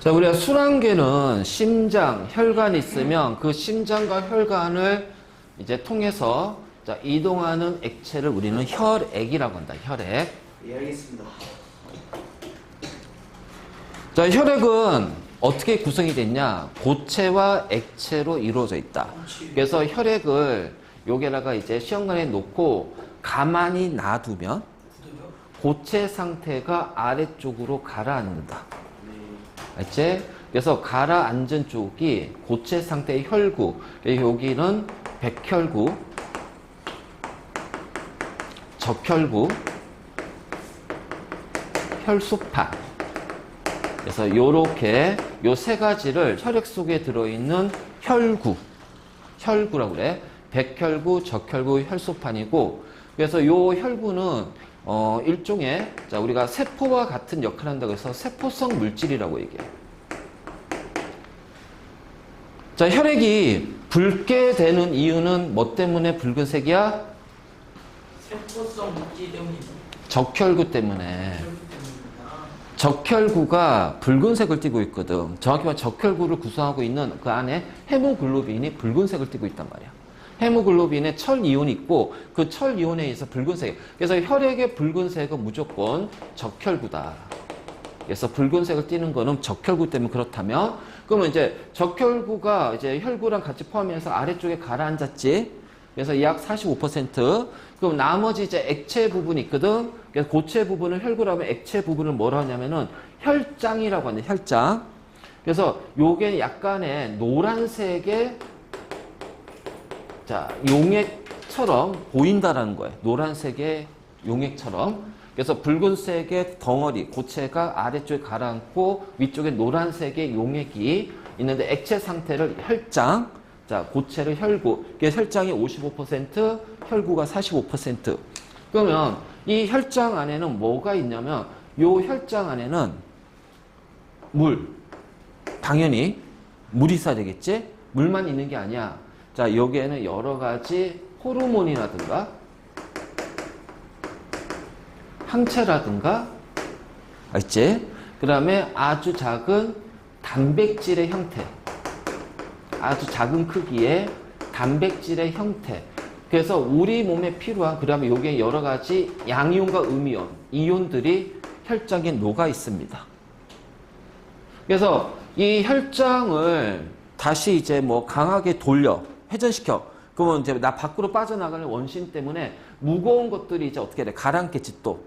자, 우리가 순환계는 심장, 혈관이 있으면 그 심장과 혈관을 이제 통해서 자, 이동하는 액체를 우리는 혈액이라고 한다. 혈액. 예, 알겠습니다. 자, 혈액은 어떻게 구성이 됐냐? 고체와 액체로 이루어져 있다. 그래서 혈액을 여기다가 이제 시험관에 놓고 가만히 놔두면 고체 상태가 아래쪽으로 가라앉는다. 알지? 그래서 가라앉은 쪽이 고체 상태의 혈구. 여기는 백혈구, 적혈구, 혈소판. 그래서 요렇게 요 세 가지를 혈액 속에 들어있는 혈구라고 그래. 백혈구, 적혈구, 혈소판이고, 그래서 요 혈구는 일종의 자 우리가 세포와 같은 역할을 한다고 해서 세포성 물질이라고 얘기해. 자, 혈액이 붉게 되는 이유는 뭐 때문에 붉은색이야? 세포성 물질 때문이죠. 적혈구 때문에. 적혈구가 붉은색을 띠고 있거든. 정확히 말하면 적혈구를 구성하고 있는 그 안에 헤모글로빈이 붉은색을 띠고 있단 말이야. 헤모글로빈에 철 이온이 있고 그 철 이온에 의해서 붉은색. 그래서 혈액의 붉은색은 무조건 적혈구다. 그래서 붉은색을 띠는 거는 적혈구 때문에 그렇다면, 그러면 이제 적혈구가 이제 혈구랑 같이 포함해서 아래쪽에 가라앉았지. 그래서 약 45%. 그럼 나머지 이제 액체 부분이 있거든. 그래서 고체 부분을 혈구라면 액체 부분을 뭐라 하냐면은 혈장이라고 하는데, 혈장. 그래서 요게 약간의 노란색의 자, 용액처럼 보인다라는 거예요. 노란색의 용액처럼. 그래서 붉은색의 덩어리, 고체가 아래쪽에 가라앉고 위쪽에 노란색의 용액이 있는데 액체 상태를 혈장, 자, 고체를 혈구. 그래서 혈장이 55%, 혈구가 45%. 그러면 이 혈장 안에는 뭐가 있냐면 요 혈장 안에는 물, 당연히 물이 있어야 되겠지? 물만 있는 게 아니야. 자, 여기에는 여러 가지 호르몬이라든가 항체라든가, 알지? 그 다음에 아주 작은 단백질의 형태, 아주 작은 크기의 단백질의 형태. 그래서 우리 몸에 필요한, 그 다음에 여기에 여러 가지 양이온과 음이온, 이온들이 혈장에 녹아 있습니다. 그래서 이 혈장을 다시 이제 뭐 강하게 돌려, 회전시켜. 그러면 이제 나 밖으로 빠져나가는 원심 때문에 무거운 것들이 이제 어떻게 돼? 가라앉겠지 또.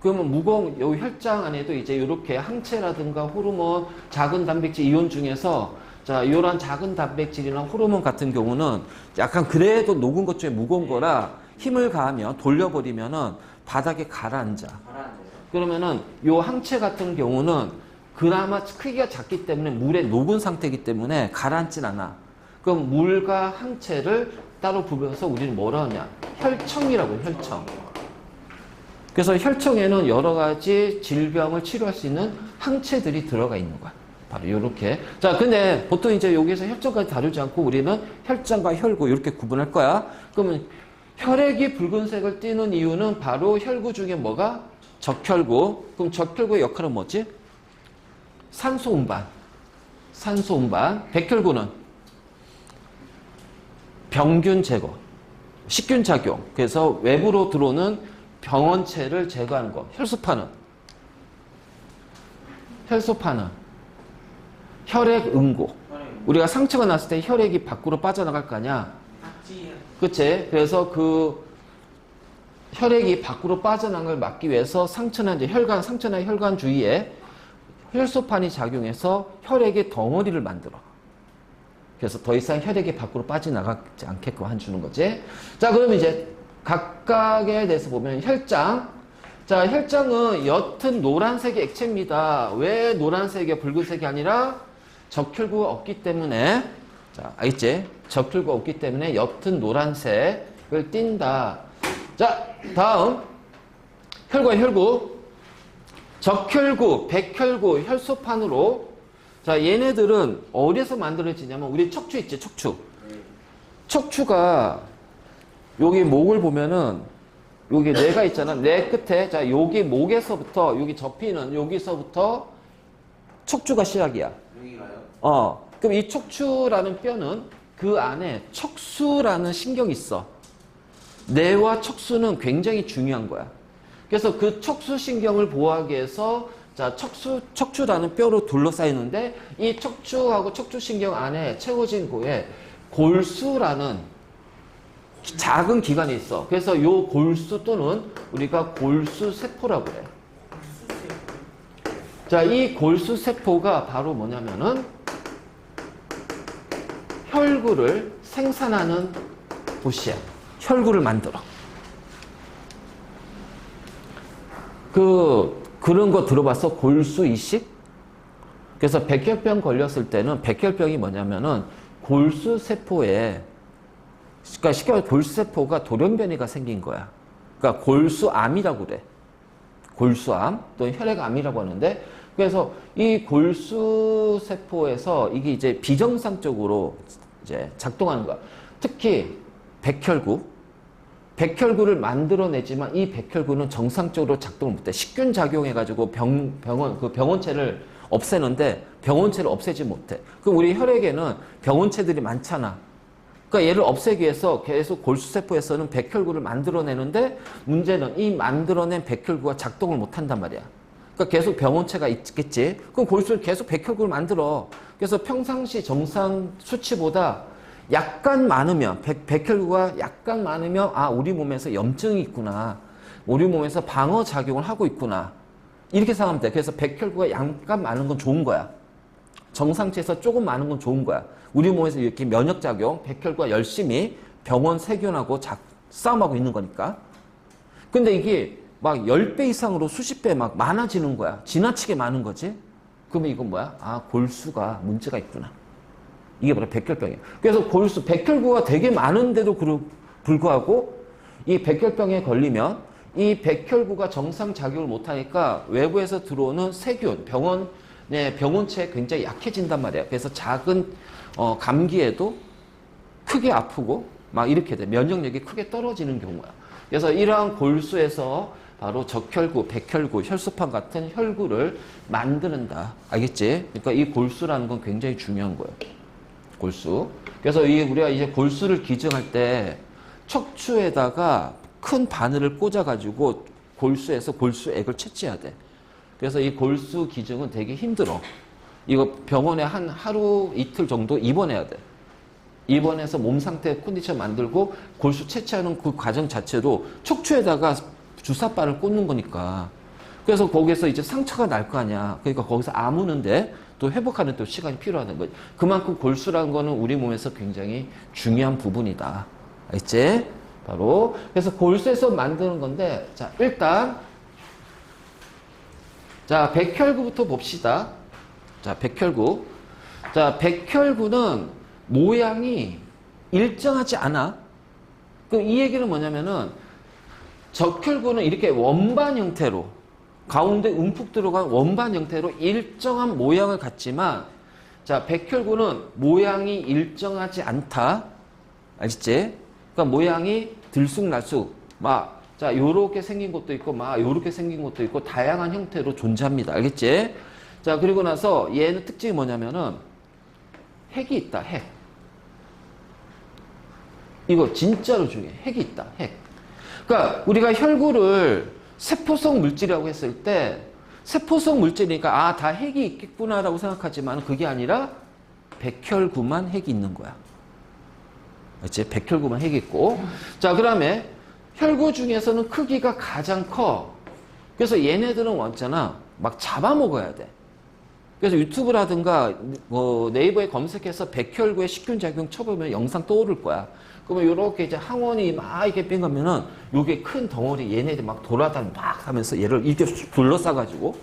그러면 무거운 요 혈장 안에도 이제 이렇게 항체라든가 호르몬, 작은 단백질 이온 중에서 자, 이런 작은 단백질이나 호르몬 같은 경우는 약간 그래도 녹은 것 중에 무거운 거라 힘을 가하면 돌려버리면은 바닥에 가라앉아. 그러면은 요 항체 같은 경우는 그나마 크기가 작기 때문에 물에 녹은 상태이기 때문에 가라앉진 않아. 그럼 물과 항체를 따로 부벼서 우리는 뭐라 하냐? 혈청이라고 해요, 혈청. 그래서 혈청에는 여러 가지 질병을 치료할 수 있는 항체들이 들어가 있는 거야. 바로 요렇게. 자, 근데 보통 이제 여기서 혈청까지 다루지 않고 우리는 혈장과 혈구 이렇게 구분할 거야. 그러면 혈액이 붉은색을 띠는 이유는 바로 혈구 중에 뭐가? 적혈구. 그럼 적혈구의 역할은 뭐지? 산소 운반. 산소 운반. 백혈구는 병균 제거. 식균 작용. 그래서 외부로 들어오는 병원체를 제거하는 거. 혈소판은 혈액 응고. 우리가 상처가 났을 때 혈액이 밖으로 빠져나갈 거 아니야. 그치? 그래서 그 혈액이 밖으로 빠져나간 걸 막기 위해서 상처나 이제 혈관, 상처나 혈관 주위에 혈소판이 작용해서 혈액의 덩어리를 만들어. 그래서 더 이상 혈액이 밖으로 빠져나가지 않게끔 해주는 거지. 자, 그럼 이제 각각에 대해서 보면 혈장. 자, 혈장은 옅은 노란색의 액체입니다. 왜 노란색이 붉은색이 아니라 적혈구가 없기 때문에, 자, 알겠지? 적혈구가 없기 때문에 옅은 노란색을 띈다. 자, 다음. 혈과 혈구. 적혈구, 백혈구, 혈소판으로. 자, 얘네들은 어디서 만들어지냐면 우리 척추 있지, 척추. 척추가 여기 목을 보면은 여기 뇌가 있잖아. 뇌 끝에 자 여기 목에서부터 여기 접히는 여기서부터 척추가 시작이야. 여기가요? 그럼 이 척추라는 뼈는 그 안에 척수라는 신경이 있어. 뇌와 척수는 굉장히 중요한 거야. 그래서 그 척수 신경을 보호하기 위해서 자, 척추라는 뼈로 둘러싸이는데 이 척추하고 척추 신경 안에 채워진 곳에 골수라는 작은 기관이 있어. 그래서 요 골수 또는 우리가 골수세포라고 그래. 자, 이 골수세포가 바로 뭐냐면은 혈구를 생산하는 곳이야. 혈구를 만들어. 그런 거 들어봤어? 골수이식? 그래서 백혈병 걸렸을 때는 백혈병이 뭐냐면은 골수세포에 그러니까 쉽게 말해 골수세포가 돌연변이가 생긴 거야. 그러니까 골수암이라고 그래. 골수암 또는 혈액암이라고 하는데 그래서 이 골수세포에서 이게 이제 비정상적으로 이제 작동하는 거야. 특히 백혈구를 만들어내지만 이 백혈구는 정상적으로 작동을 못해. 식균 작용해가지고 병원체를 없애는데 병원체를 없애지 못해. 그럼 우리 혈액에는 병원체들이 많잖아. 그러니까 얘를 없애기 위해서 계속 골수세포에서는 백혈구를 만들어내는데 문제는 이 만들어낸 백혈구가 작동을 못한단 말이야. 그러니까 계속 병원체가 있겠지. 그럼 골수는 계속 백혈구를 만들어. 그래서 평상시 정상 수치보다 약간 많으면 백혈구가 약간 많으면 아 우리 몸에서 염증이 있구나. 우리 몸에서 방어 작용을 하고 있구나. 이렇게 생각하면 돼. 그래서 백혈구가 약간 많은 건 좋은 거야. 정상치에서 조금 많은 건 좋은 거야. 우리 몸에서 이렇게 면역작용, 백혈구가 열심히 병원 세균하고 싸움하고 있는 거니까. 근데 이게 막 10배 이상으로 수십 배 막 많아지는 거야. 지나치게 많은 거지. 그러면 이건 뭐야? 아, 골수가 문제가 있구나. 이게 바로 백혈병이야. 그래서 백혈구가 되게 많은데도 불구하고 이 백혈병에 걸리면 이 백혈구가 정상 작용을 못하니까 외부에서 들어오는 세균, 병원체에 굉장히 약해진단 말이야. 그래서 작은 감기에도 크게 아프고 막 이렇게 돼. 면역력이 크게 떨어지는 경우야. 그래서 이러한 골수에서 바로 적혈구, 백혈구, 혈소판 같은 혈구를 만드는다. 알겠지? 그러니까 이 골수라는 건 굉장히 중요한 거예요. 골수. 그래서 우리가 이제 골수를 기증할 때 척추에다가 큰 바늘을 꽂아가지고 골수에서 골수액을 채취해야 돼. 그래서 이 골수 기증은 되게 힘들어. 이거 병원에 한 하루 이틀 정도 입원해야 돼. 입원해서 몸 상태 컨디션 만들고 골수 채취하는 그 과정 자체로 척추에다가 주사바를 꽂는 거니까. 그래서 거기에서 이제 상처가 날 거 아니야. 그러니까 거기서 아무는데 또 회복하는 또 시간이 필요하다는 거지. 그만큼 골수라는 거는 우리 몸에서 굉장히 중요한 부분이다. 알겠지? 바로. 그래서 골수에서 만드는 건데, 자, 일단, 자, 백혈구부터 봅시다. 자, 백혈구. 자, 백혈구는 모양이 일정하지 않아. 그럼 이 얘기는 뭐냐면은, 적혈구는 이렇게 원반 형태로, 가운데 움푹 들어간 원반 형태로 일정한 모양을 갖지만, 자, 백혈구는 모양이 일정하지 않다. 알겠지? 그러니까 모양이 들쑥날쑥, 자, 요렇게 생긴 것도 있고, 요렇게 생긴 것도 있고, 다양한 형태로 존재합니다. 알겠지? 자, 그리고 나서 얘는 특징이 뭐냐면은, 핵이 있다, 핵. 이거 진짜로 중요해. 핵이 있다, 핵. 그러니까 우리가 혈구를 세포성 물질이라고 했을 때, 세포성 물질이니까, 다 핵이 있겠구나라고 생각하지만 그게 아니라, 백혈구만 핵이 있는 거야. 그렇지? 백혈구만 핵이 있고. 자, 그 다음에, 혈구 중에서는 크기가 가장 커. 그래서 얘네들은 왔잖아. 막 잡아먹어야 돼. 그래서 유튜브라든가 네이버에 검색해서 백혈구의 식균작용 쳐보면 영상 떠오를 거야. 그러면 이렇게 이제 항원이 막 이렇게 뺑가면은 요게 큰 덩어리 얘네들 막 돌아다니고 막 하면서 얘를 이렇게 둘러싸가지고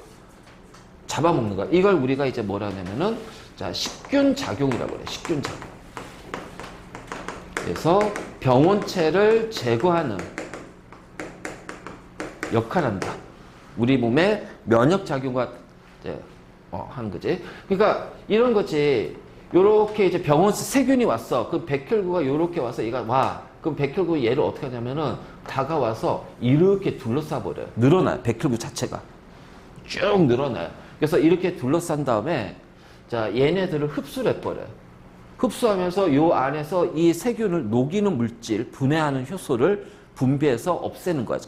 잡아먹는 거야. 이걸 우리가 이제 뭐라 하냐면은 자, 식균작용이라고 그래. 식균작용. 그래서 병원체를 제거하는 역할을 한다. 우리 몸의 면역작용과 이제 하는 거지. 그러니까 이런 거지. 요렇게 이제 세균이 왔어. 그 백혈구가 요렇게 와서 얘가 와. 그럼 백혈구 얘를 어떻게 하냐면은 다가와서 이렇게 둘러싸 버려요. 늘어나요. 백혈구 자체가. 쭉 늘어나요. 그래서 이렇게 둘러싼 다음에 자, 얘네들을 흡수를 해버려요. 흡수하면서 요 안에서 이 세균을 녹이는 물질, 분해하는 효소를 분비해서 없애는 거야.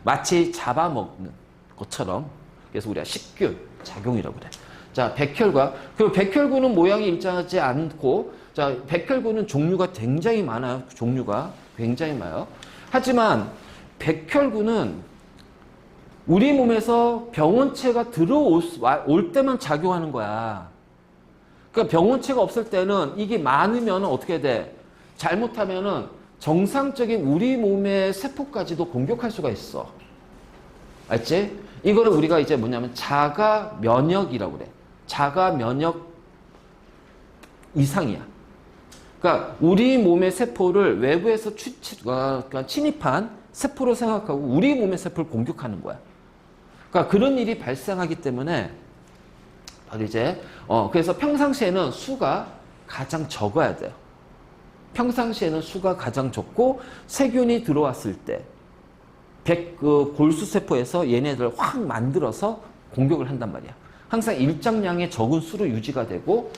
마치 잡아먹는 것처럼. 그래서 우리가 식균 작용이라고 그래. 자, 백혈과, 그 백혈구는 모양이 일정하지 않고, 자, 백혈구는 종류가 굉장히 많아요. 종류가 굉장히 많아요. 하지만 백혈구는 우리 몸에서 병원체가 올 때만 작용하는 거야. 그러니까 병원체가 없을 때는 이게 많으면 어떻게 돼? 잘못하면은 정상적인 우리 몸의 세포까지도 공격할 수가 있어. 알지? 이거를 우리가 이제 뭐냐면 자가 면역이라고 그래. 자가 면역 이상이야. 그러니까 우리 몸의 세포를 외부에서 그러니까 침입한 세포로 생각하고 우리 몸의 세포를 공격하는 거야. 그러니까 그런 일이 발생하기 때문에 바로 이제 그래서 평상시에는 수가 가장 적어야 돼요. 평상시에는 수가 가장 적고 세균이 들어왔을 때 그 골수세포에서 얘네들을 확 만들어서 공격을 한단 말이야. 항상 일정량의 적은 수로 유지가 되고,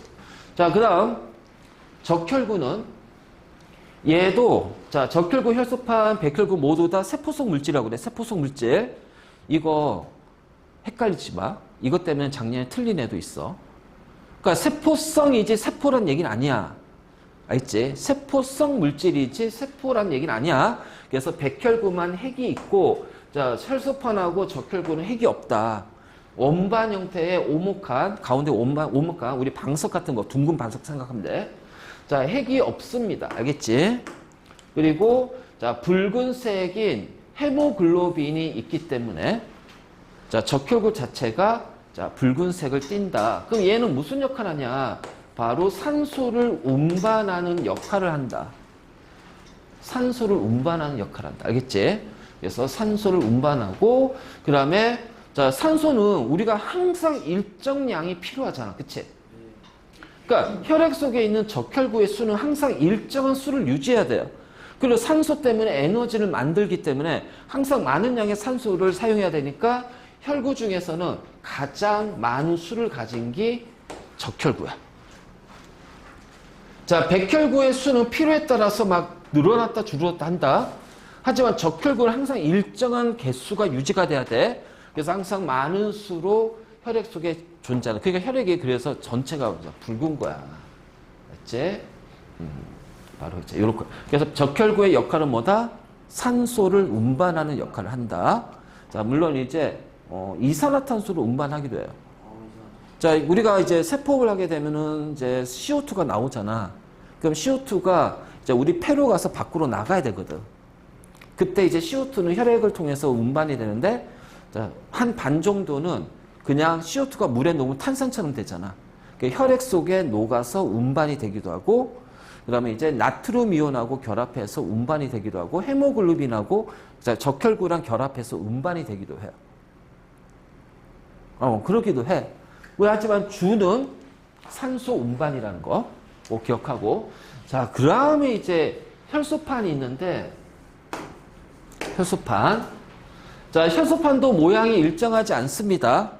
자, 그 다음 적혈구는 얘도 자, 적혈구, 혈소판, 백혈구 모두 다 세포속 물질이라고 그래. 세포속 물질. 이거 헷갈리지 마. 이것 때문에 작년에 틀린 애도 있어. 그러니까 세포성이지 세포란 얘기는 아니야. 알지? 세포성 물질이지 세포란 얘기는 아니야. 그래서 백혈구만 핵이 있고, 자, 혈소판하고 적혈구는 핵이 없다. 원반 형태의 오목한, 가운데 오목한, 우리 방석 같은 거, 둥근 방석 생각하면 돼. 자, 핵이 없습니다. 알겠지? 그리고, 자, 붉은색인 헤모글로빈이 있기 때문에, 자, 적혈구 자체가, 자, 붉은색을 띈다. 그럼 얘는 무슨 역할을 하냐? 바로 산소를 운반하는 역할을 한다. 산소를 운반하는 역할을 한다. 알겠지? 그래서 산소를 운반하고, 그 다음에, 자, 산소는 우리가 항상 일정량이 필요하잖아. 그치? 그러니까 혈액 속에 있는 적혈구의 수는 항상 일정한 수를 유지해야 돼요. 그리고 산소 때문에 에너지를 만들기 때문에 항상 많은 양의 산소를 사용해야 되니까 혈구 중에서는 가장 많은 수를 가진 게 적혈구야. 자, 백혈구의 수는 필요에 따라서 막 늘어났다 줄어났다 한다. 하지만 적혈구는 항상 일정한 개수가 유지가 돼야 돼. 그래서 항상 많은 수로 혈액 속에 존재하는. 그러니까 혈액이 그래서 전체가 붉은 거야. 맞지? 바로 이제 요렇게. 그래서 적혈구의 역할은 뭐다? 산소를 운반하는 역할을 한다. 자, 물론 이제 이산화탄소를 운반하기도 해요. 자, 우리가 이제 세포를 하게 되면은 이제 CO2가 나오잖아. 그럼 CO2가 이제 우리 폐로 가서 밖으로 나가야 되거든. 그때 이제 CO2는 혈액을 통해서 운반이 되는데, 자, 한 반 정도는 그냥 CO2가 물에 녹으면 탄산처럼 되잖아. 그러니까 혈액 속에 녹아서 운반이 되기도 하고, 그 다음에 이제 나트륨 이온하고 결합해서 운반이 되기도 하고, 헤모글로빈하고 적혈구랑 결합해서 운반이 되기도 해요. 그러기도 해. 하지만 주는 산소 운반이라는 거 꼭 기억하고. 자, 그 다음에 이제 혈소판이 있는데, 혈소판. 자, 혈소판도 모양이 일정하지 않습니다.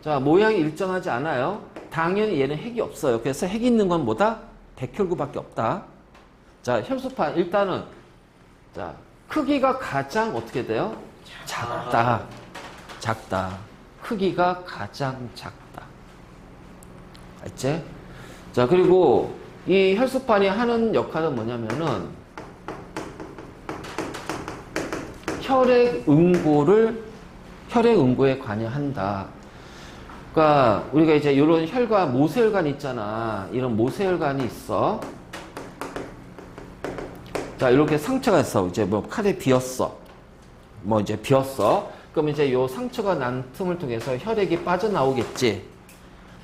자, 모양이 일정하지 않아요. 당연히 얘는 핵이 없어요. 그래서 핵이 있는 건 뭐다? 백혈구밖에 없다. 자, 혈소판 일단은 자, 크기가 가장 어떻게 돼요? 작다. 작다. 크기가 가장 작다. 알지? 자, 그리고 이 혈소판이 하는 역할은 뭐냐면은 혈액 응고에 관여한다. 그러니까 우리가 이제 이런 혈관, 모세혈관 있잖아. 이런 모세혈관이 있어. 자, 이렇게 상처가 있어. 이제 뭐 칼에 비었어. 뭐 이제 비었어. 그럼 이제 요 상처가 난 틈을 통해서 혈액이 빠져나오겠지.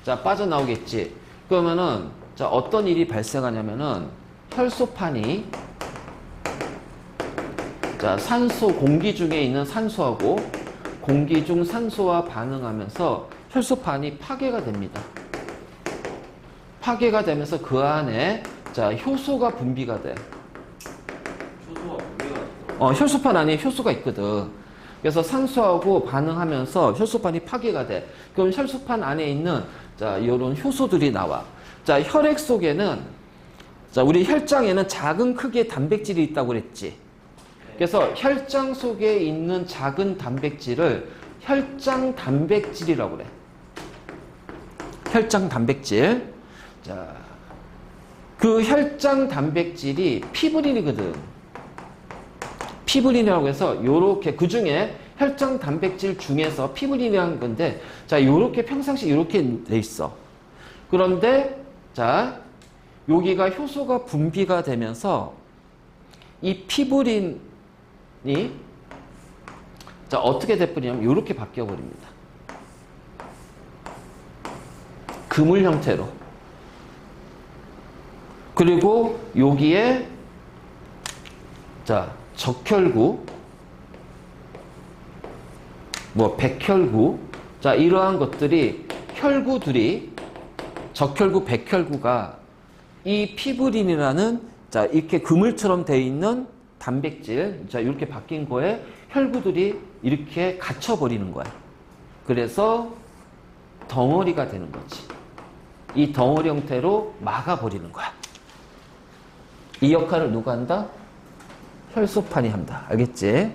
자, 빠져나오겠지. 그러면은 자, 어떤 일이 발생하냐면은 혈소판이 자, 산소, 공기 중에 있는 산소하고 공기 중 산소와 반응하면서 혈소판이 파괴가 됩니다. 파괴가 되면서 그 안에 자, 효소가 분비가 돼. 효소가 분비가 혈소판 안에 효소가 있거든. 그래서 산소하고 반응하면서 혈소판이 파괴가 돼. 그럼 혈소판 안에 있는 자, 이런 효소들이 나와. 자, 혈액 속에는 자, 우리 혈장에는 작은 크기의 단백질이 있다고 그랬지. 그래서 혈장 속에 있는 작은 단백질을 혈장 단백질이라고 그래. 혈장 단백질. 자, 그 혈장 단백질이 피브린이거든. 피브린이라고 해서 요렇게 그 중에 혈장 단백질 중에서 피브린이라는 건데 자, 요렇게 평상시 요렇게 돼 있어. 그런데 자, 여기가 효소가 분비가 되면서 이 피브린이 자, 어떻게 돼버리냐면 요렇게 바뀌어 버립니다. 그물 형태로. 그리고 여기에 자, 적혈구, 뭐 백혈구, 자, 이러한 것들이 혈구들이 적혈구, 백혈구가 이 피브린이라는 자, 이렇게 그물처럼 되어 있는 단백질, 자, 이렇게 바뀐 거에 혈구들이 이렇게 갇혀버리는 거야. 그래서 덩어리가 되는 거지. 이 덩어리 형태로 막아버리는 거야. 이 역할을 누가 한다? 혈소판이 한다. 알겠지?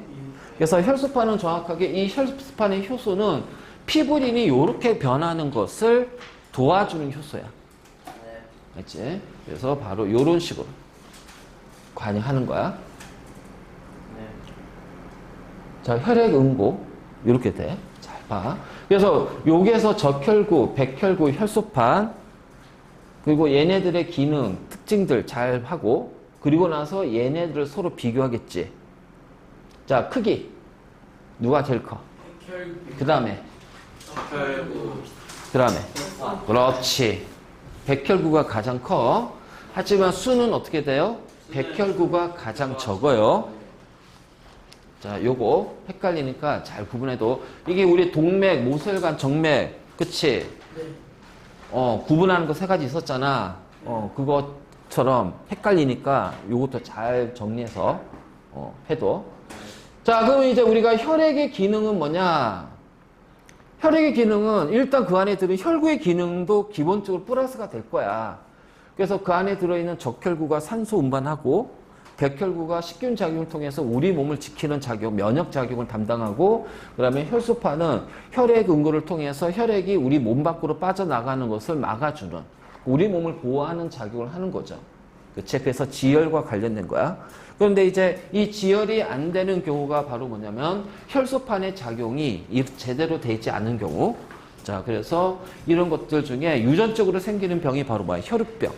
그래서 혈소판은 정확하게 이 혈소판의 효소는 피브린이 이렇게 변하는 것을 도와주는 효소야. 알겠지? 그래서 바로 이런 식으로 관여하는 거야. 자, 혈액 응고 이렇게 돼. 잘 봐. 그래서 여기에서 적혈구, 백혈구, 혈소판 그리고 얘네들의 기능, 특징들 잘 하고 그리고 나서 얘네들을 서로 비교하겠지. 자, 크기. 누가 제일 커? 그 다음에 그 다음에 그렇지. 백혈구가 가장 커. 하지만 수는 어떻게 돼요? 백혈구가 가장 적어요. 자, 요거 헷갈리니까 잘 구분해도 이게 우리 동맥, 모세혈관, 정맥, 그치? 구분하는 거 세 가지 있었잖아. 그것처럼 헷갈리니까 요것도 잘 정리해서 해도. 자, 그럼 이제 우리가 혈액의 기능은 뭐냐? 혈액의 기능은 일단 그 안에 들은 혈구의 기능도 기본적으로 플러스가 될 거야. 그래서 그 안에 들어있는 적혈구가 산소 운반하고 백혈구가 식균 작용을 통해서 우리 몸을 지키는 작용, 면역 작용을 담당하고 그 다음에 혈소판은 혈액 응고를 통해서 혈액이 우리 몸 밖으로 빠져나가는 것을 막아주는 우리 몸을 보호하는 작용을 하는 거죠. 그치? 그래서 지혈과 관련된 거야. 그런데 이제 이 지혈이 안 되는 경우가 바로 뭐냐면 혈소판의 작용이 제대로 되지 않은 경우. 자, 그래서 이런 것들 중에 유전적으로 생기는 병이 바로 뭐야? 혈우병.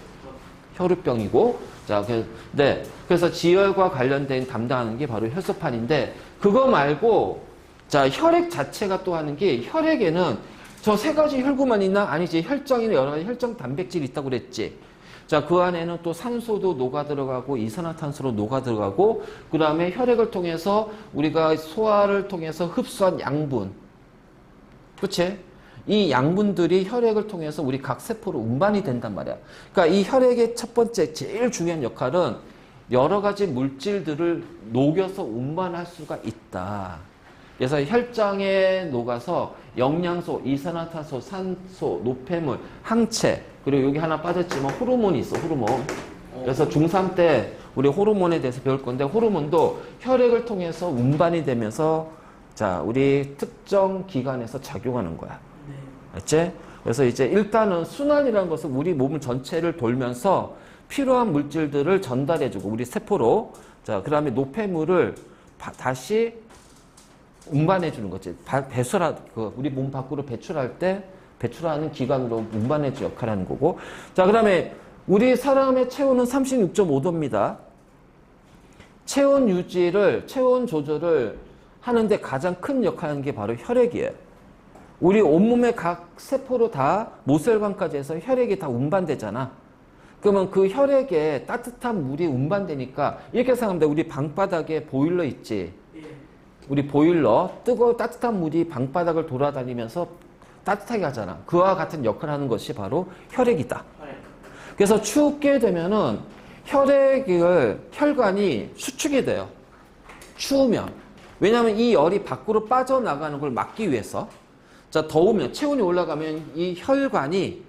혈우병이고, 자, 네. 그래서 지혈과 관련된 담당하는 게 바로 혈소판인데, 그거 말고, 자, 혈액 자체가 또 하는 게, 혈액에는 저 세 가지 혈구만 있나? 아니지. 혈장이나 여러 가지 혈장 단백질이 있다고 그랬지. 자, 그 안에는 또 산소도 녹아 들어가고, 이산화탄소로 녹아 들어가고, 그 다음에 혈액을 통해서 우리가 소화를 통해서 흡수한 양분. 그치? 이 양분들이 혈액을 통해서 우리 각 세포로 운반이 된단 말이야. 그러니까 이 혈액의 첫 번째 제일 중요한 역할은 여러 가지 물질들을 녹여서 운반할 수가 있다. 그래서 혈장에 녹아서 영양소, 이산화탄소, 산소, 노폐물, 항체 그리고 여기 하나 빠졌지만 호르몬이 있어. 호르몬. 그래서 중3 때 우리 호르몬에 대해서 배울 건데 호르몬도 혈액을 통해서 운반이 되면서 자, 우리 특정 기관에서 작용하는 거야. 알지? 그래서 이제 일단은 순환이라는 것은 우리 몸 전체를 돌면서 필요한 물질들을 전달해주고 우리 세포로 자, 그 다음에 노폐물을 다시 운반해주는 거지. 우리 몸 밖으로 배출할 때 배출하는 기관으로 운반해주 역할을 하는 거고. 자, 그 다음에 우리 사람의 체온은 36.5도입니다. 체온 유지를, 체온 조절을 하는데 가장 큰 역할을 하는 게 바로 혈액이에요. 우리 온몸의 각 세포로 다 모세혈관까지 해서 혈액이 다 운반되잖아. 그러면 그 혈액에 따뜻한 물이 운반되니까 이렇게 생각하면 돼. 우리 방바닥에 보일러 있지. 우리 보일러 따뜻한 물이 방바닥을 돌아다니면서 따뜻하게 하잖아. 그와 같은 역할을 하는 것이 바로 혈액이다. 그래서 춥게 되면은 혈관이 수축이 돼요. 추우면. 왜냐하면 이 열이 밖으로 빠져나가는 걸 막기 위해서. 자, 더우면, 체온이 올라가면 이 혈관이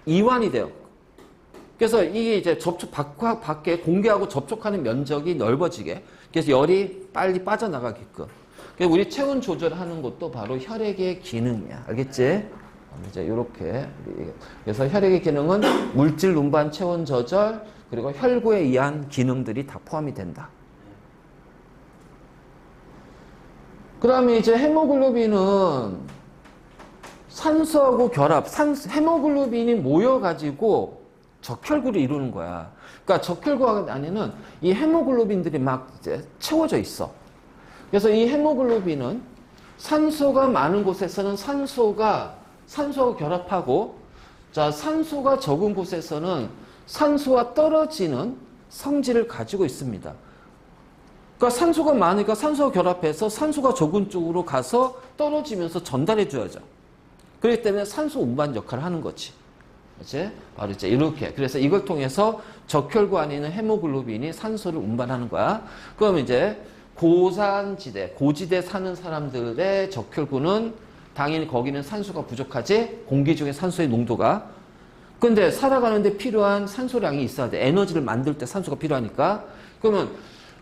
이완이 돼요. 그래서 이게 이제 밖에 공기하고 접촉하는 면적이 넓어지게. 그래서 열이 빨리 빠져나가게끔. 그래서 우리 체온 조절하는 것도 바로 혈액의 기능이야. 알겠지? 이제 이렇게. 그래서 혈액의 기능은 물질 운반, 체온 조절, 그리고 혈구에 의한 기능들이 다 포함이 된다. 그 다음에 이제 헤모글로빈은 산소하고 결합, 헤모글로빈이 모여가지고 적혈구를 이루는 거야. 그러니까 적혈구 안에는 이 헤모글로빈들이 막 이제 채워져 있어. 그래서 이 헤모글로빈은 산소가 많은 곳에서는 산소하고 결합하고, 자, 산소가 적은 곳에서는 산소와 떨어지는 성질을 가지고 있습니다. 그러니까 산소가 많으니까 산소와 결합해서 산소가 적은 쪽으로 가서 떨어지면서 전달해 줘야죠. 그렇기 때문에 산소 운반 역할을 하는 거지. 그렇지? 바로 이제 이렇게. 그래서 이걸 통해서 적혈구 안에 있는 헤모글로빈이 산소를 운반하는 거야. 그럼 이제 고산지대, 고지대 사는 사람들의 적혈구는 당연히 거기는 산소가 부족하지? 공기 중에 산소의 농도가. 근데 살아가는데 필요한 산소량이 있어야 돼. 에너지를 만들 때 산소가 필요하니까. 그러면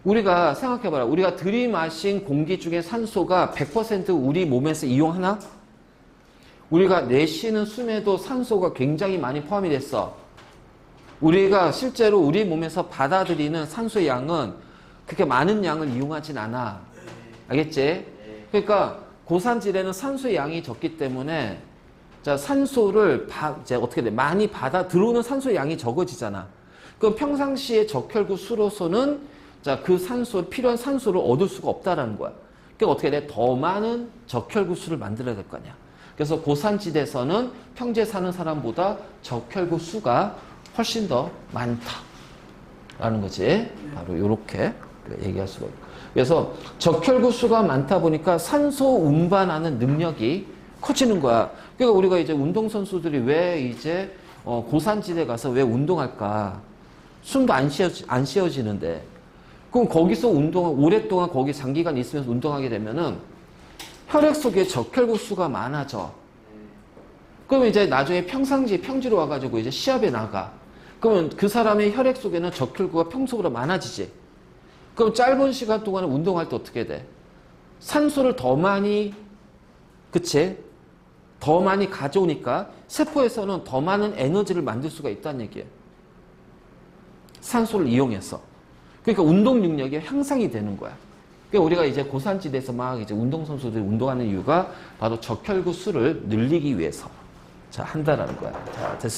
우리가 생각해봐라. 우리가 들이마신 공기 중에 산소가 100% 우리 몸에서 이용하나? 우리가 내쉬는 숨에도 산소가 굉장히 많이 포함이 됐어. 우리가 실제로 우리 몸에서 받아들이는 산소의 양은 그렇게 많은 양을 이용하진 않아. 알겠지? 그러니까 고산지대는 산소의 양이 적기 때문에, 자, 산소를 이제 어떻게 돼? 많이 들어오는 산소의 양이 적어지잖아. 그럼 평상시에 적혈구 수로서는, 자, 그 필요한 산소를 얻을 수가 없다라는 거야. 그러니까 어떻게 돼? 더 많은 적혈구 수를 만들어야 될 거 아니야. 그래서 고산지대에서는 평지에 사는 사람보다 적혈구 수가 훨씬 더 많다라는 거지. 바로 이렇게 얘기할 수가 있고. 그래서 적혈구 수가 많다 보니까 산소 운반하는 능력이 커지는 거야. 그러니까 우리가 이제 운동선수들이 왜 이제 고산지대 가서 왜 운동할까? 숨도 안 쉬어지는데. 그럼 거기서 오랫동안 거기 장기간 있으면서 운동하게 되면은 혈액 속에 적혈구 수가 많아져. 그러면 이제 나중에 평지로 와가지고 이제 시합에 나가. 그러면 그 사람의 혈액 속에는 적혈구가 평소보다 많아지지. 그럼 짧은 시간 동안에 운동할 때 어떻게 돼? 산소를 더 많이, 그치? 더 많이 가져오니까 세포에서는 더 많은 에너지를 만들 수가 있다는 얘기예요. 산소를 이용해서. 그러니까 운동 능력이 향상이 되는 거야. 그러니까 우리가 이제 고산지대에서 막 이제 운동선수들이 운동하는 이유가 바로 적혈구 수를 늘리기 위해서. 자, 한다라는 거야. 자, 됐습니다.